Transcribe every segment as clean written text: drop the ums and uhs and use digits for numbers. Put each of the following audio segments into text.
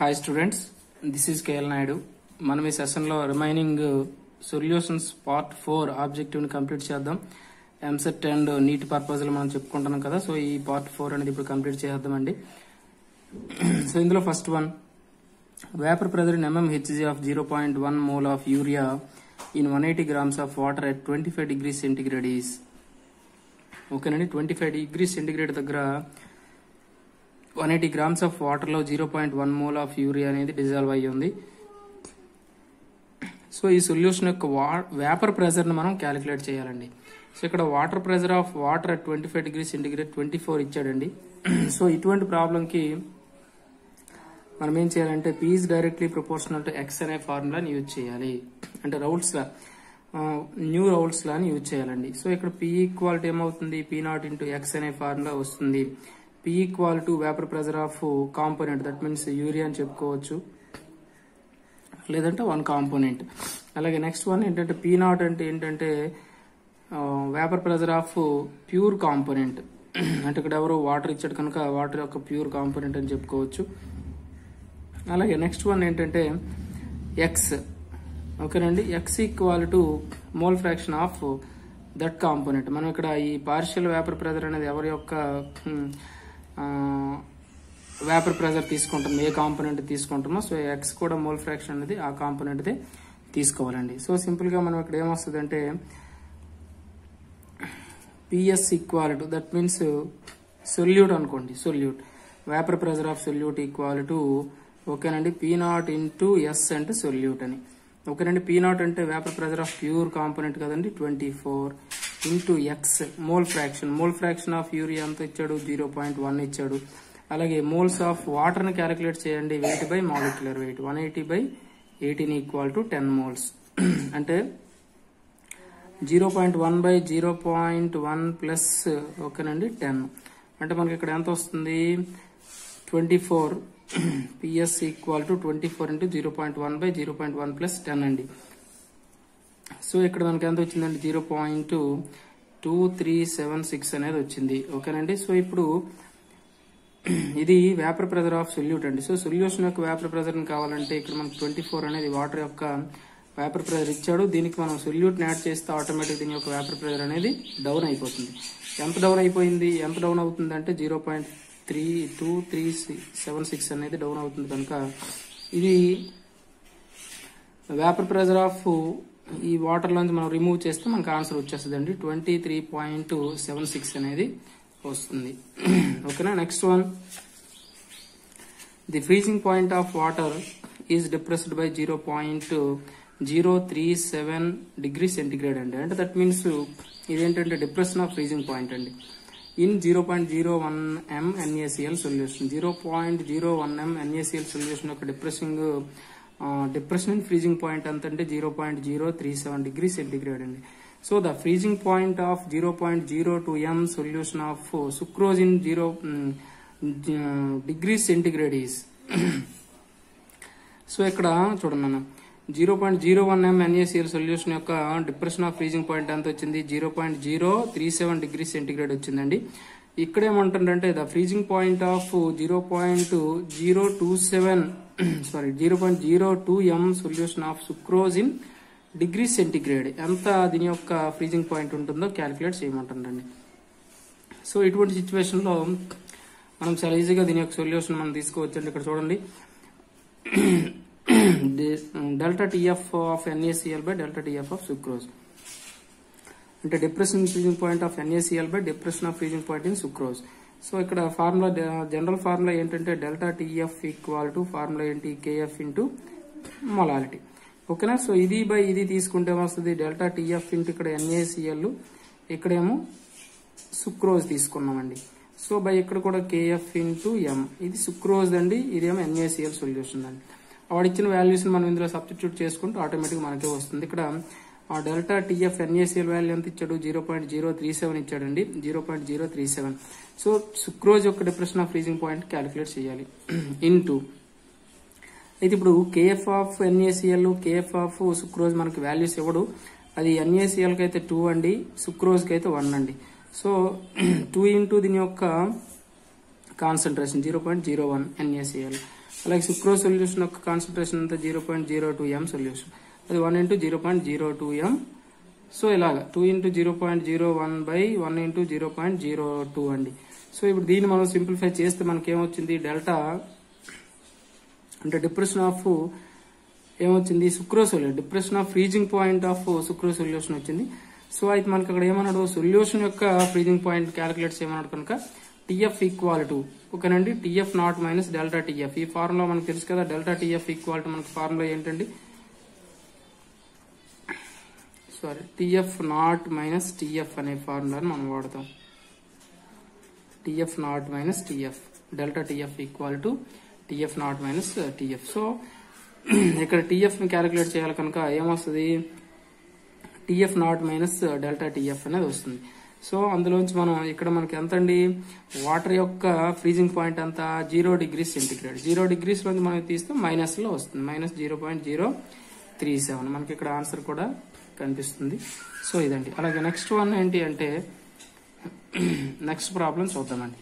Hi students, this is KL Naidu. మనం ఈ session లో రిమైనింగ్ సొల్యూషన్స్ పార్ట్ 4 ఆబ్జెక్టివ్ ని కంప్లీట్ చేద్దాం. ఎంసెట్ అండ్ నీట్ పర్పస్ లో మనం చెప్పుకుంటున్నాం కదా, సో ఈ పార్ట్ 4 అనేది ఇప్పుడు కంప్లీట్ చేద్దామండి. సో ఇందులో first one, vapour pressure in mmHg of 0.1 mole of urea in 180 grams of water at 25 degrees centigrade is. ఓకేనండి, 25 degrees centigrade దగ్గర 180 grams of water లో 0.1 mole of urea అనేది డిజాల్వ్ అయ్యి ఉంది. సో ఈ సొల్యూషన్ యొక్క వేపర్ ప్రెజర్ ని మనం క్యాలిక్యులేట్ చేయాలండి. సో ఇక్కడ water pressure of water at 25 degrees centigrade 24 ఇచ్చాడండి. సో ఇటువంటి ప్రాబ్లం కి మనం ఏం చేయాలంటే P is directly proportional to X అనే ఫార్ములాని యూజ్ చేయాలి. అంటే రౌల్స్ లా, న్యూ రౌల్స్ లాని యూజ్ చేయాలండి. సో ఇక్కడ P ఈక్వాలిటీ ఏమవుతుంది, P0 ఇంటూ X అనే ఫార్ములా వస్తుంది. P equal to vapour pressure of component, that means urea అని చెప్పుకోవచ్చు, లేదంటే వన్ కాంపోనెంట్. అలాగే నెక్స్ట్ వన్ ఏంటంటే P0 అంటే ఏంటంటే vapour pressure of pure component, అంటే ఇక్కడ ఎవరు వాటర్ ఇచ్చాడు కనుక వాటర్ యొక్క ప్యూర్ కాంపోనెంట్ అని చెప్పుకోవచ్చు. అలాగే నెక్స్ట్ వన్ ఏంటంటే ఎక్స్, ఓకేనండి, X equal to mole fraction of that component. మనం ఇక్కడ ఈ పార్షియల్ వేపర్ ప్రెజర్ అనేది ఎవరి యొక్క వేపర్ ప్రెజర్ తీసుకుంటాం, ఏ కాంపోనెంట్ తీసుకుంటామో, సో ఎక్స్ కూడా మోల్ ఫ్రాక్షన్ అనేది ఆ కాంపోనెంట్ దే తీసుకోవాలండి. సో సింపుల్ గా మనం ఇక్కడ ఏమొస్తుంది అంటే PS equal to, that means solute అనుకోండి, solute vapour pressure of solute equal to, ఓకేనండి, P0 ఇంటూ ఎస్ అంటే సొల్యూట్ అని. ఓకేనండి, P0 అంటే vapour pressure of pure component కదండి, 24 into X mole fraction. Mole fraction of urea అంత ఇచ్చాడు, 0.1 ఇచ్చాడు. అలాగే మోల్స్ ఆఫ్ వాటర్ ని క్యాలిక్యులేట్ చేయండి, weight by molecular weight, 180 by 18 equal to 10 moles. అంటే 0.1 by 0.1 ప్లస్, ఓకేనండి, 10. అంటే మనకి ఇక్కడ ఎంత వస్తుంది, 24. PS equal to 24 into 0.1 by 0.1 plus 10 అండి. సో ఇక్కడ మనకి ఎంత వచ్చిందండి, 0.2376 అనేది వచ్చింది. ఓకేనండి, సో ఇప్పుడు ఇది వేపర్ ప్రెజర్ ఆఫ్ సొల్యూట్ అండి. సో సొల్యూషన్ యొక్క వేపర్ ప్రెజర్ కావాలంటే ఇక్కడ మనకి 24 అనేది వాటర్ యొక్క వేపర్ ప్రెజర్ ఇచ్చాడు. దీనికి మనం సొల్యూట్ యాడ్ చేస్తే ఆటోమేటిక్ దీని యొక్క వేపర్ ప్రెజర్ అనేది డౌన్ అయిపోతుంది. ఎంత డౌన్ అయిపోయింది, ఎంత డౌన్ అవుతుంది అంటే 0.2376 అనేది డౌన్ అవుతుంది. కనుక ఇది వేపర్ ప్రెజర్ ఆఫ్ ఈ వాటర్ లోంచి మనం రిమూవ్ చేస్తే మనకు ఆన్సర్ వచ్చేస్తుంది అండి, 23.76 అనేది వస్తుంది. ఓకేనా, next one, the freezing point of water is depressed by 0.037 degrees centigrade అండి. అంటే దట్ మీన్స్ ఇదేంటంటే డిప్రెషన్ ఆఫ్ ఫ్రీజింగ్ పాయింట్ అండి in 0.01 m NaCl solution. 0.01 m NaCl solution యొక్క డిప్రెషన్ ఇన్ ఫ్రీజింగ్ పాయింట్ ఎంత అంటే 0.037 degrees centigrade అండి. So the freezing point of 0.02 m solution of sucrose in 0 degrees centigrade is. So ఇక్కడ చూడండి, 0.01 m NaCl solution యొక్క depression of freezing point ఎంత వచ్చింది, 0.037 degrees centigrade వచ్చిందండి. ఇక్కడ ఏమంటుందంటే the freezing point of 0.02 m solution of sucrose in degree centigrade ఎంత దీని యొక్క ఫ్రీజింగ్ పాయింట్ ఉంటుందో క్యాలిక్యులేట్ చేయమంటుందండి. సో ఇటువంటి సిచ్యువేషన్ లో మనం చాలా ఈజీగా దీని యొక్క సొల్యూషన్ మనం తీసుకోవచ్చండి. ఇక్కడ చూడండి, delta TF of NaCl by delta TF of sucrose, అంటే depression freezing point of NaCl by depression of freezing point in sucrose. So ఇక్కడ ఫార్ములా, జనరల్ ఫార్ములా ఏంటంటే delta TF equal to formula ఏంటి, KF into molality. ఓకేనా, so ఇది by ఇది తీసుకుంటే వస్తుంది delta TF into ఇక్కడ NaCl, ఇక్కడేమో సుక్రోజ్ తీసుకున్నామండి. సో బై ఇక్కడ కూడా KF ఇంటూ M, ఇది సుక్రోజ్ అండి, ఇదేమో NaCl సొల్యూషన్ అండి. వాడిచ్చిన వాల్యూస్ మనం ఇందులో సబ్స్టిట్యూట్ చేసుకుంటే ఆటోమేటిక్ మనకే వస్తుంది. ఇక్కడ ఆ డెల్టా TF NaCl వాల్యూ ఎంత ఇచ్చాడు, 0.037 ఇచ్చాడండి, 0.037. సో సుక్రోజ్ యొక్క depression of freezing point calculate చేయాలి ఇంటూ, అయితే ఇప్పుడు KF of NaCl, KF of sucrose మనకి వాల్యూస్ ఇవ్వడు. అది NaCl కి అయితే 2 అండి, సుక్రోజ్ కి అయితే 1 అండి. సో 2 ఇంటూ దీని యొక్క కాన్సన్ట్రేషన్ 0.01 NaCl. అలాగే సుక్రోజ్ సొల్యూషన్ యొక్క కాన్సన్ట్రేషన్ అంతా 0.02 m సొల్యూషన్, అది 1 into 0.02 m. సో ఇలాగా 2 into 0.01 by 1 into 0.02 అండి. సో ఇప్పుడు దీన్ని మనం సింప్లిఫై చేస్తే మనకి ఏమొచ్చింది, డెల్టా అంటే డిప్రెషన్ ఆఫ్ ఏమొచ్చింది, sucrose solution, depression of freezing point of sucrose solution వచ్చింది. సో అయితే మనకి అక్కడ ఏమన్నాడు, సొల్యూషన్ యొక్క ఫ్రీజింగ్ పాయింట్ క్యాలిక్యులేట్ చేయమన్నాడు కనుక టీఎఫ్ ఈక్వల్ టు ఓకేనండి TF not minus delta TF. ఈ ఫార్ములా మనకు తెలుసు కదా, డెల్టా టీఎఫ్ ఈక్వల్ టు మనకి ఫార్ములా ఏంటండి, sorry TF not minus TF అనే ఫార్ములాని మనం వాడతాం. TF not minus TF, delta TF equal to TF not minus TF. So ఇక్కడ టీఎఫ్ ని క్యాలిక్యులేట్ చేయాలి కనుక ఏమొస్తుంది, TF not minus delta TF అనేది వస్తుంది. సో అందులోంచి మనం ఇక్కడ మనకి ఎంత అండి, వాటర్ యొక్క ఫ్రీజింగ్ పాయింట్ అంతా 0 degrees సెంటిగ్రేడ్. 0 degrees లోంచి మనం తీస్తే మైనస్ లో వస్తుంది, మైనస్ 0.037. మనకి ఇక్కడ ఆన్సర్ కూడా కనిపిస్తుంది. సో ఇదండి. అలాగే నెక్స్ట్ వన్ ఏంటి అంటే నెక్స్ట్ ప్రాబ్లం చూద్దామండి.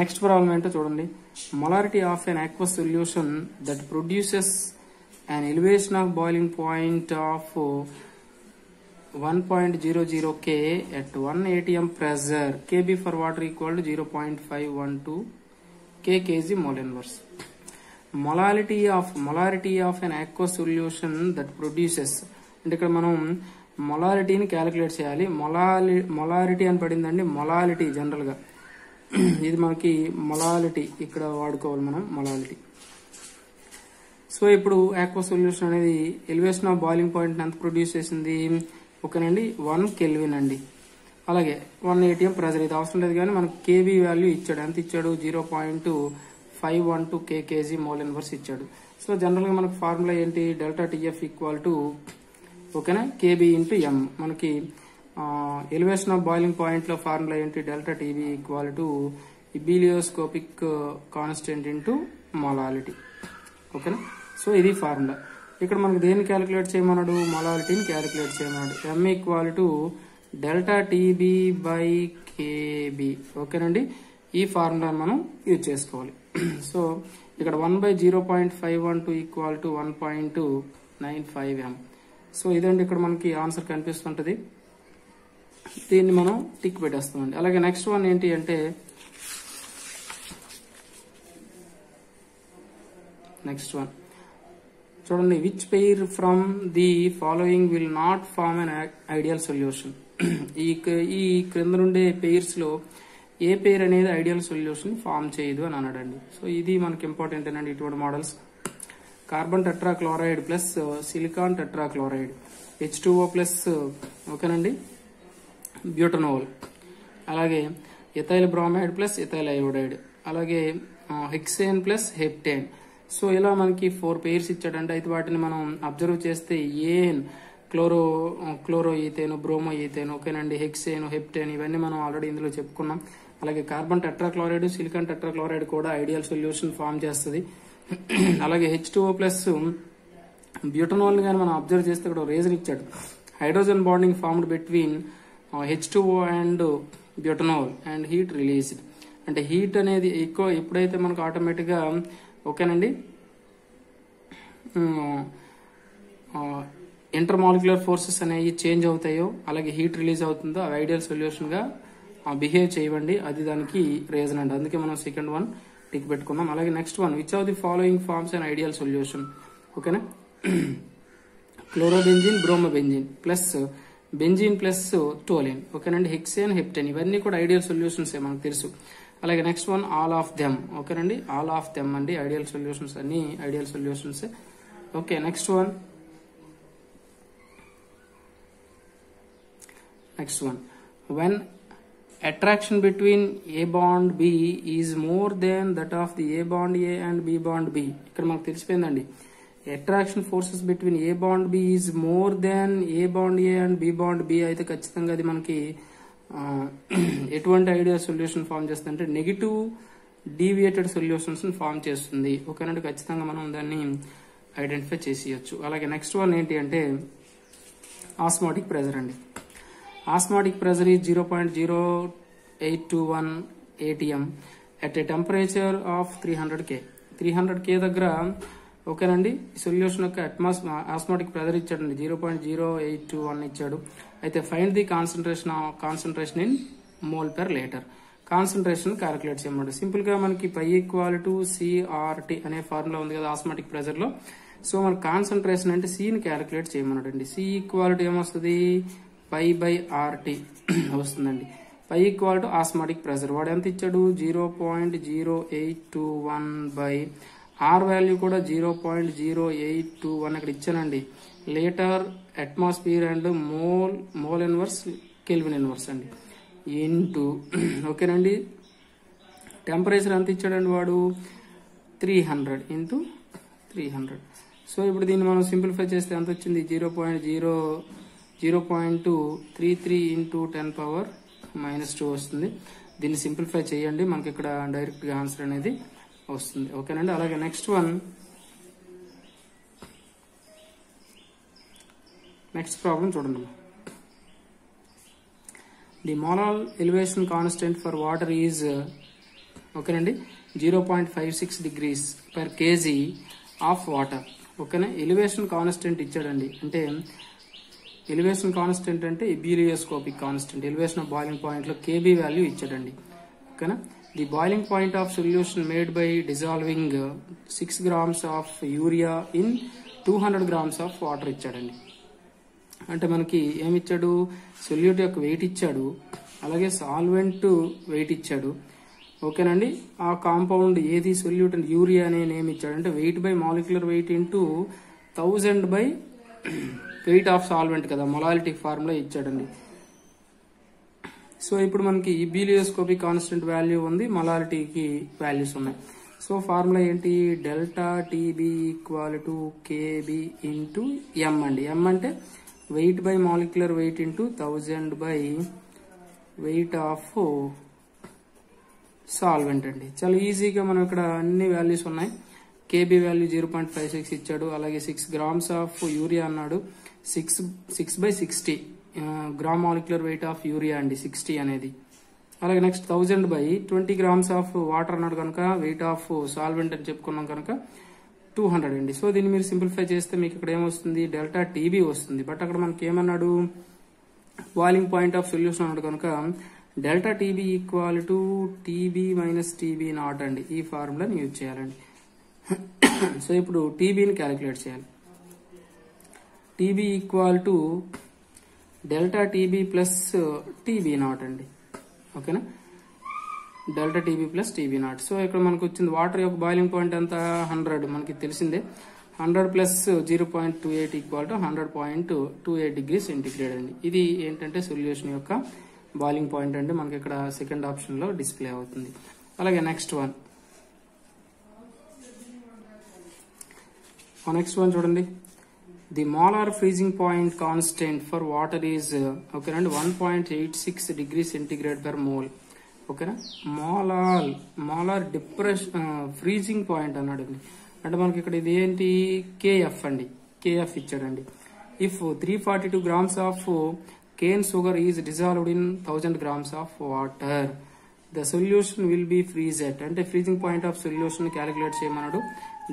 నెక్స్ట్ ప్రాబ్లం ఏంటో చూడండి. Molarity of an aqueous solution that produces an elevation of boiling point of 1.00 K at 1 atm pressure, Kb for water equal to 0.512 kg mole inverse. Molarity of an aqueous solution that produces, అంటే ఇక్కడ మనం మొలారిటీని calculate చేయాలి. Molarity అని పడిందండి, molality general గా ఇది మనకి molality ఇక్కడ వాడుకోవాలి మనం మొలాలిటీ. సో ఇప్పుడు aqueous సొల్యూషన్ అనేది ఎలివేషన్ ఆఫ్ బాయిలింగ్ పాయింట్ ఎంత ప్రొడ్యూస్ చేసింది, ఓకేనండి 1 Kelvin అండి. అలాగే 1 atm ప్రెజర్, ఇది అవసరం లేదు కానీ మనకు కేబీ వాల్యూ ఇచ్చాడు. ఎంత ఇచ్చాడు, 0.512 kg మోల్ ఇన్వర్స్ ఇచ్చాడు. సో జనరల్ గా మనకు ఫార్ములా ఏంటి, డెల్టా టీఎఫ్ ఈక్వల్ టు ఓకేనా కేబీ ఇంటూ ఎం. మనకి ఎలివేషన్ ఆఫ్ బాయిలింగ్ పాయింట్ లో ఫార్ములా ఏంటి, delta TB equal to ebullioscopic constant into molality. ఓకేనా, సో ఇది ఫార్ములా. ఇక్కడ మనకు దేన్ని క్యాలిక్యులేట్ చేయమన్నాడు, మొలాలిటీని క్యాలిక్యులేట్ చేయమన్నాడు. M equal to delta TB by KB. ఓకేనండి, ఈ ఫార్ములాని మనం యూజ్ చేసుకోవాలి. సో ఇక్కడ 1/0.512 ఈక్వల్ టు 1.95 m. సో ఇదండి ఇక్కడ మనకి ఆన్సర్ కనిపిస్తుంటది. దీన్ని మనం టిక్ పెట్టేస్తామండి. అలాగే నెక్స్ట్ వన్ ఏంటి అంటే నెక్స్ట్ వన్ చూడండి, which pair from the following will not form an ideal solution. ఈ క్రింద నుండే పెయిర్స్ లో ఏ పెయిర్ అనేది ఐడియల్ సొల్యూషన్ ఫార్మ్ చేయదు అని అన్నాడండి. సో ఇది మనకి ఇంపార్టెంట్ అండి. ఇటువంటి models carbon tetrachloride plus silicon tetrachloride, H2O plus ఓకేనండి బ్యూటనోల్, అలాగే ethyl bromide plus ethyl iodide, అలాగే హెక్సేన్ ప్లస్ హెప్టేన్. సో ఇలా మనకి 4 పెయిర్స్ ఇచ్చాడంటే అయితే వాటిని మనం అబ్జర్వ్ చేస్తే ఏన్ క్లోరో ఈథేన్, బ్రోమో ఈథేన్, ఓకేనండి హెక్సేన్, హెప్టేన్ ఇవన్నీ మనం ఆల్రెడీ ఇందులో చెప్పుకున్నాం. అలాగే కార్బన్ టెట్రాక్లోరైడ్, సిలికాన్ టెట్రాక్లోరైడ్ కూడా ఐడియల్ సొల్యూషన్ ఫార్మ్ చేస్తుంది. అలాగే H2O ప్లస్ బ్యూటనాల్ గాని మనం అబ్జర్వ్ చేస్తే ఇక్కడ రీజన్ ఇచ్చాడు, hydrogen bonding formed between H2O and butanol and heat released. అంటే హీట్ అనేది ఎక్కువ ఎప్పుడైతే మనకు ఆటోమేటిక్ గా ఓకేనండి ఇంటర్మాలిక్యులర్ ఫోర్సెస్ అనేవి చేంజ్ అవుతాయో అలాగే హీట్ రిలీజ్ అవుతుందో అవి ఐడియల్ సొల్యూషన్ గా బిహేవ్ చేయవండి. అది దానికి రీజన్ అండి. అందుకే మనం సెకండ్ వన్ టిక్ పెట్టుకున్నాం. అలాగే next one, which of the following forms and ideal solution. ఓకేనా, chlorobenzene, bromobenzene plus benzene plus toluene, ఓకేనండి హెక్సేన్, హెప్టెన్ ఇవన్నీ కూడా ఐడియల్ సొల్యూషన్స్ మనకు తెలుసు. అలాగే next one, all of them. ఓకేనండి ఆల్ ఆఫ్ దెమ్ అండి ఐడియల్ సొల్యూషన్స్, అన్ని ideal solutions. Okay next one when attraction between A bond B is more than that of the A bond A and B bond B. ఇక్కడ మనకు తెలిసిపోయిందండి, attraction forces between A bond B is more than A bond A and B bond B అయితే ఖచ్చితంగా అది మనకి ఎటువంటి ideal solution form చేస్తుంది అంటే నెగిటివ్ డీవియేటెడ్ సొల్యూషన్స్ ఫార్మ్ చేస్తుంది. ఓకేనండి ఖచ్చితంగా మనం దాన్ని ఐడెంటిఫై చేసేయచ్చు. అలాగే నెక్స్ట్ వన్ ఏంటి అంటే ఆస్మాటిక్ ప్రెజర్ అండి. Osmotic pressure is 0.0821 atm at a temperature of 300K. 300K దగ్గర ఓకేనండి. సొల్యూషన్ యొక్క ఆస్మాటిక్ ప్రెజర్ ఇచ్చాడండి 0.0821 ఇచ్చాడు. అయితే find the concentration in mole per litre. Concentration calculate చేయమంటాడు. సింపుల్ గా మనకి పై ఈక్వల్ టు CRT అనే ఫార్ములా ఉంది కదా ఆస్మాటిక్ ప్రెజర్ లో. సో మన కాన్సన్ట్రేషన్ అంటే C ని క్యాలిక్యులేట్ చేయమన్నాడు అండి. C ఈక్వల్ టు ఏమొస్తుంది π/RT వస్తుందండి. Pi equal to osmotic pressure వాడు ఎంత ఇచ్చాడు 0.0821 బై ఆర్ వాల్యూ కూడా 0.0821 ఇక్కడ ఇచ్చానండి. Litre atmosphere and mole inverse kelvin inverse అండి ఇంటూ ఓకేనండి. టెంపరేచర్ ఎంత ఇచ్చాడండి వాడు 300 ఇంటూ 300. సో ఇప్పుడు దీన్ని మనం సింప్లిఫై చేస్తే ఎంత వచ్చింది 0.233 ఇంటూ 10⁻⁻2 వస్తుంది. దీన్ని సింప్లిఫై చేయండి, మనకి ఇక్కడ డైరెక్ట్ గా ఆన్సర్ అనేది వస్తుంది. ఓకేనండి. అలాగే నెక్స్ట్ ప్రాబ్లం చూడండి. The molar elevation constant for water is ఓకేనండి 0.56 degrees per kg of water. ఓకేనా. ఎలివేషన్ కాన్స్టెంట్ ఇచ్చాడండి. అంటే ఎలివేషన్ కాన్స్టెంట్ అంటే ebullioscopic constant. Elevation of boiling point లో KB వాల్యూ ఇచ్చాడండి. ఓకేనా. The boiling point of solution made by dissolving 6 grams of urea in 200 grams of water ఇచ్చాడండి. అంటే మనకి ఏమిచ్చాడు సొల్యూట్ యొక్క వెయిట్ ఇచ్చాడు, అలాగే సాల్వెంట్ వెయిట్ ఇచ్చాడు. ఓకేనండి. ఆ కాంపౌండ్ ఏది సొల్యూట్ అండ్ యూరియా అనే నేమ్ ఇచ్చాడు. అంటే weight by molecular weight into 1000 by weight of solvent కదా మొలాలిటీ ఫార్ములా ఇచ్చాడండి. సో ఇప్పుడు మనకి ఎబిలియోస్కోపిక్ కాన్స్టెంట్ వాల్యూ ఉంది, మొలాలిటీకి వాల్యూస్ ఉన్నాయి. సో ఫార్ములా ఏంటి delta TB equal to KB into M అండి. M అంటే weight by molecular weight into 1000 by weight of solvent అండి. చాలా ఈజీగా మనం ఇక్కడ అన్ని వాల్యూస్ ఉన్నాయి. KB వాల్యూ 0.56 ఇచ్చాడు, అలాగే 6 grams ఆఫ్ యూరియా అన్నాడు. 6/60 gram molecular weight of urea అండి 60 అనేది. అలాగే next 1000 by 20 grams of water అన్నాడు కనుక వెయిట్ ఆఫ్ సాల్వెంట్ అని చెప్పుకున్నాం కనుక 200 అండి. సో దీన్ని మీరు సింప్లిఫై చేస్తే మీకు ఇక్కడ ఏమొస్తుంది డెల్టా TB వస్తుంది. బట్ అక్కడ మనకి ఏమన్నాడు బాయిలింగ్ పాయింట్ ఆఫ్ సొల్యూషన్ అన్నాడు కనుక delta TB equal to TB minus TB not అండి. ఈ ఫార్ములాని యూజ్ చేయాలండి. సో ఇప్పుడు TBని క్యాలిక్యులేట్ చేయాలి. TB equal to delta TB plus TB not అండి. ఓకేనా. Delta TB plus TB not. So ఇక్కడ మనకు వచ్చింది వాటర్ యొక్క బాయిలింగ్ పాయింట్ ఎంత 100 మనకి తెలిసిందే. 100 plus 0.28 equal to 100.28 degrees centigrade అండి. ఇది ఏంటంటే సొల్యూషన్ యొక్క బాయిలింగ్ పాయింట్ అండి. మనకి ఇక్కడ సెకండ్ ఆప్షన్ లో డిస్ప్లే అవుతుంది. అలాగే నెక్స్ట్ వన్ చూడండి. The molar freezing point constant for water is ఓకేనండి 1.86 degrees సెంటిగ్రేడ్ పర్ మోల్. ఓకేనా. మోలార్ ఫ్రీజింగ్ పాయింట్ అన్నాడు అండి. అంటే మనకి ఇక్కడ ఇది ఏంటి KF అండి. KF ఇచ్చాడండి. If 342 grams of cane sugar is dissolved in 1000 grams of water, the solution will be freezed. అంటే freezing point of solution calculate చేయమన్నాడు.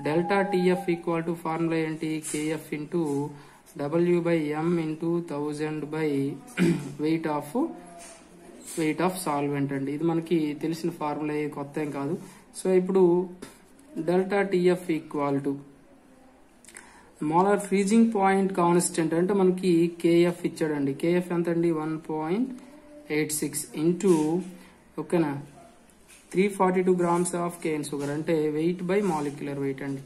Delta TF equal to formula ఏంటి KF into W/M into 1000 by weight of solvent అండి. ఇది మనకి తెలిసిన formula, కొత్త ఏం కాదు. సో ఇప్పుడు delta TF equal to molar freezing point constant అంటే మనకి KF ఇచ్చాడండి. KF ఎంత అండి 1.86 ఇంటూ ఓకేనా 342 grams ఆఫ్ కేన్ షుగర్ అంటే వెయిట్ బై మాలిక్యులర్ వెయిట్ అండి.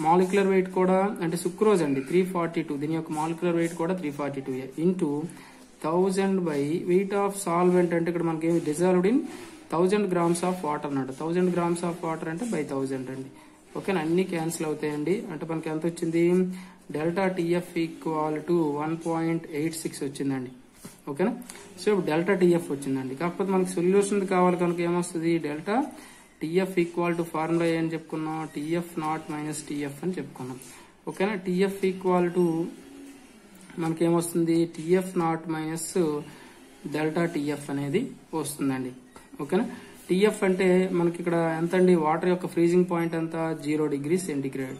మాలిక్యులర్ వెయిట్ కూడా అంటే సుక్రోజ్ అండి 342, దీని యొక్క మాలిక్యులర్ వెయిట్ కూడా 342 into 1000 by weight of solvent అంటే ఇక్కడ మనకి ఏమి dissolved in 1000 grams of water అన్నట్టు. 1000 grams ఆఫ్ వాటర్ అంటే బై 1000 అండి. ఓకేనా. అన్ని క్యాన్సిల్ అవుతాయండి. అంటే మనకి ఎంత వచ్చింది డెల్టా TF ఈక్వల్ టు 1.86 వచ్చిందండి. ఓకేనా. సో ఇప్పుడు డెల్టా TF వచ్చిందండి. కాకపోతే మనకి సొల్యూషన్ కావాలి కనుక ఏమొస్తుంది delta TF equal to formula ఏం చెప్పుకున్నాం TF నాట్ మైనస్ TF అని చెప్పుకున్నాం. ఓకేనా. TF ఈక్వల్ టు మనకి ఏమొస్తుంది TF not minus delta TF అనేది వస్తుందండి. ఓకేనా. టీఎఫ్ అంటే మనకి ఇక్కడ ఎంత అండి, వాటర్ యొక్క ఫ్రీజింగ్ పాయింట్ ఎంత 0 డిగ్రీ సెంటిగ్రేడ్.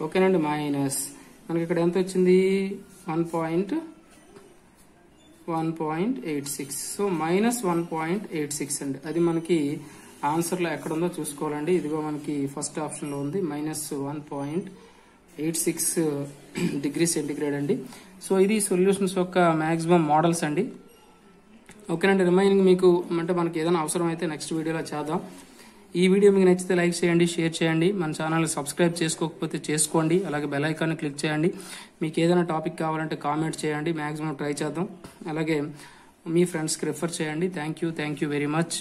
ఓకేనండి. మైనస్ మనకి ఇక్కడ ఎంత వచ్చింది 1.86. సో మైనస్ 1.86 అండి. అది మనకి ఆన్సర్ లో ఎక్కడ ఉందో చూసుకోవాలండి. ఇదిగో మనకి ఫస్ట్ ఆప్షన్ లో ఉంది, మైనస్ 1.86 డిగ్రీ సెంటిగ్రేడ్ అండి. సో ఇది సొల్యూషన్స్ యొక్క మాక్సిమం మోడల్స్ అండి. ఓకేనండి. రిమైనింగ్ మీకు అంటే మనకి ఏదైనా అవసరం అయితే నెక్స్ట్ వీడియోలో చేద్దాం. ఈ వీడియో మీకు నచ్చితే లైక్ చేయండి, షేర్ చేయండి, మన ఛానల్ సబ్స్క్రైబ్ చేసుకోకపోతే చేసుకోండి, అలాగే బెల్ ఐకాన్ క్లిక్ చేయండి. మీకు ఏదైనా టాపిక్ కావాలంటే కామెంట్ చేయండి, మాక్సిమం ట్రై చేద్దాం. అలాగే మీ ఫ్రెండ్స్కి రిఫర్ చేయండి. Thank you very much.